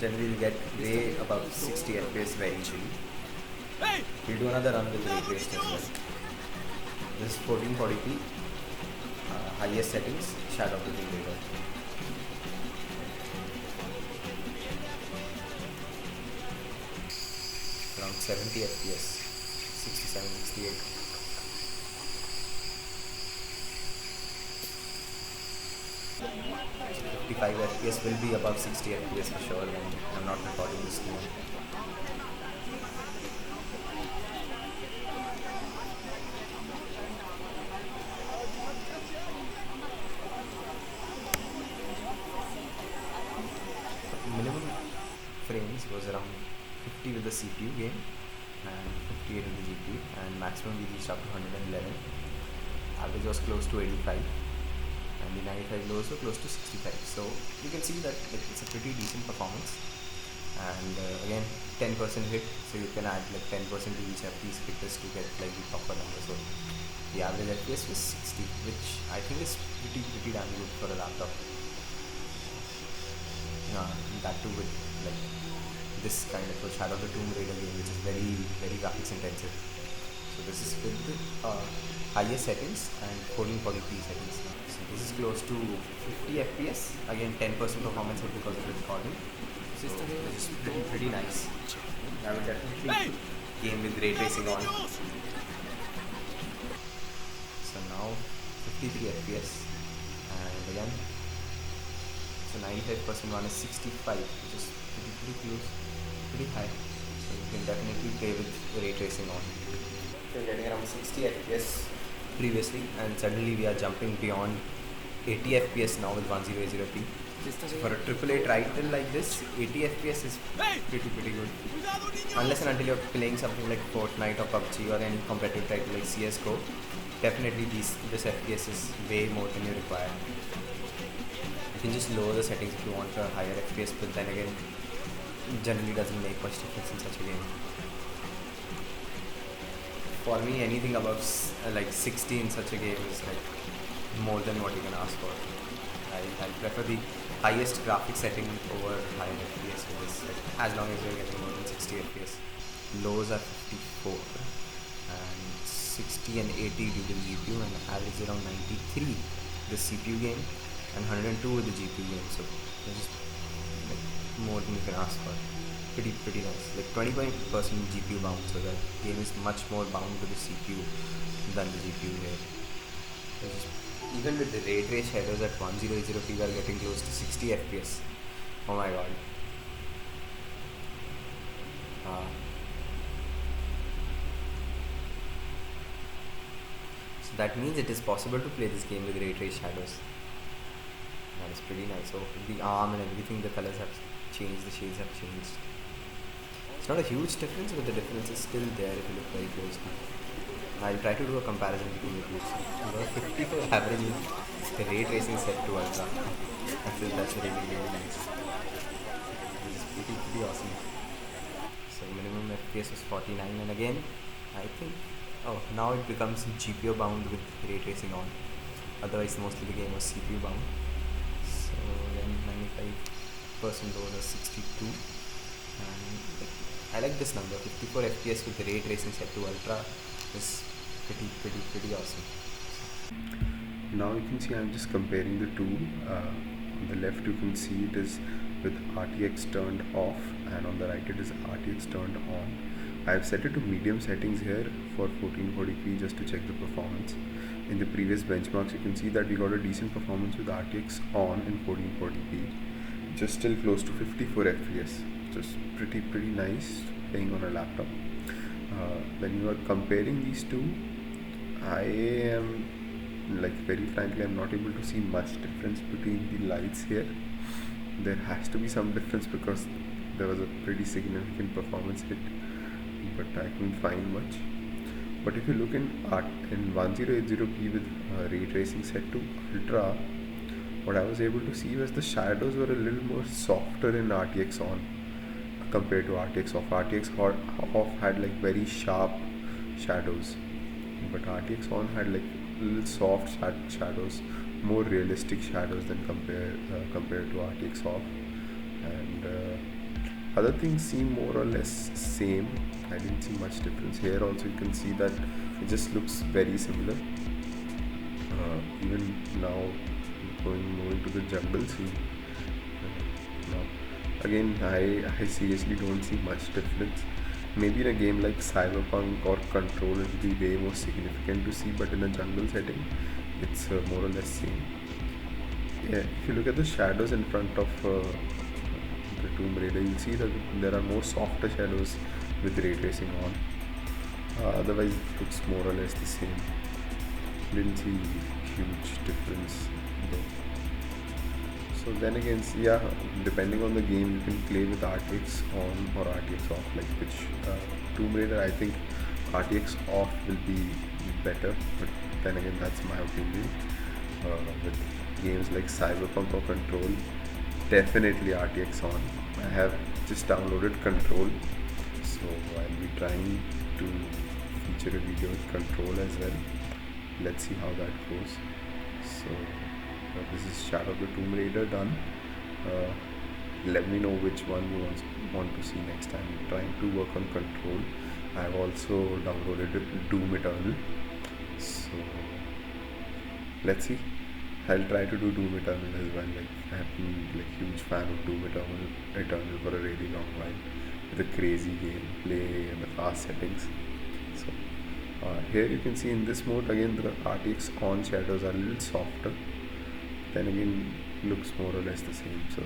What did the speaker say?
generally will get way above 60 FPS very easily. We'll do another run with ray tracing as well. This is 1440p, highest settings, Shadow of the Tomb Raider. Around 70 FPS, 67, 68. 55 FPS will be above 60 FPS for sure when I'm not recording this game. Minimum frames was around 50 with the CPU game and 58 with the GPU, and maximum we reached up to 111. Average was close to 85, and the 95 lows were close to 65. So you can see that it's a pretty decent performance. And again, 10% hit, so you can add like 10% to each of these hitters to get like the proper number. So the average FPS was 60, which I think is pretty damn good for a laptop. That too with like this kind of a Shadow of the Tomb Raider game, which is very graphics intensive. So this is with the highest settings and 1440p settings. So this is close to 50 FPS. Again, 10% performance hit because of the recording. So this is pretty nice. I would definitely game with ray tracing on. So now 53 FPS, and again, so 95% one is 65, which is pretty close, pretty high. So you can definitely play with ray tracing on. So we're getting around 60 FPS previously, and suddenly we are jumping beyond 80 FPS now with 1080p. So for a AAA title like this, 80 FPS is pretty good. Unless and until you're playing something like Fortnite or PUBG or any competitive title like CSGO, definitely this FPS is way more than you require. You can just lower the settings if you want a higher FPS, but then again, generally doesn't make much difference in such a game. For me, anything above like 60 in such a game is like more than what you can ask for. I prefer the highest graphics setting over higher FPS for this, like, as long as you're getting more than 60 FPS. Lows are 54 and 60 and 80 due to the GPU, and average around 93 the CPU game and 102 with the GPU game. So it's like more than you can ask for. Pretty nice. Like 20% GPU bound, so that game is much more bound to the CPU than the GPU here. Even with the ray trace shadows at 1080p, we are getting close to 60 FPS. Oh my god. So that means it is possible to play this game with ray trace shadows. That is pretty nice. So the arm and everything, the colors have changed, the shades have changed. It's not a huge difference, but the difference is still there if you look very closely. I'll try to do a comparison between the two. So 50 for average with the ray tracing set to ultra. That's really nice. This is pretty awesome. So minimum FPS is 49, and again, I think, now it becomes GPU bound with ray tracing on. Otherwise, mostly the game was CPU bound. So then 95% over 62, and I like this number. 54 FPS with the ray tracing set to ultra is pretty awesome. Now you can see I'm just comparing the two. On the left you can see it is with RTX turned off, and on the right it is RTX turned on. I've set it to medium settings here for 1440p just to check the performance. In the previous benchmarks you can see that we got a decent performance with RTX on in 1440p, just still close to 54 FPS. Just pretty nice playing on a laptop. When you are comparing these two, I am, like, very frankly, I'm not able to see much difference between the lights here. There has to be some difference because there was a pretty significant performance hit, but I couldn't find much. But if you look in 1080p with ray tracing set to ultra, what I was able to see was the shadows were a little more softer in RTX on compared to RTX off. RTX off had like very sharp shadows, but RTX on had like little soft shadows, more realistic shadows than compared to RTX off. And Other things seem more or less same. I didn't see much difference. Here also you can see that it just looks very similar. Even now moving to the jungle scene. Now again, I seriously don't see much difference. Maybe in a game like Cyberpunk or Control it will be way more significant to see, but in a jungle setting it's more or less same. Yeah, if you look at the shadows in front of the Tomb Raider, you'll see that there are more softer shadows with ray tracing on. Otherwise it looks more or less the same. Didn't see huge difference though. So then again, yeah, depending on the game, you can play with RTX on or RTX off. Like which Tomb Raider, I think RTX off will be better, but then again, that's my opinion. With games like Cyberpunk or Control, definitely RTX on. I have just downloaded Control, so I'll be trying to feature a video with Control as well. Let's see how that goes. So this is Shadow of the Tomb Raider done. Let me know which one you want to see next time. I'm trying to work on Control. I've also downloaded Doom Eternal. So let's see. I'll try to do Doom Eternal as well. Like I have been like huge fan of Doom Eternal for a really long while, with a crazy gameplay and the fast settings. So here you can see in this mode again the RTX on shadows are a little softer. Then again looks more or less the same. So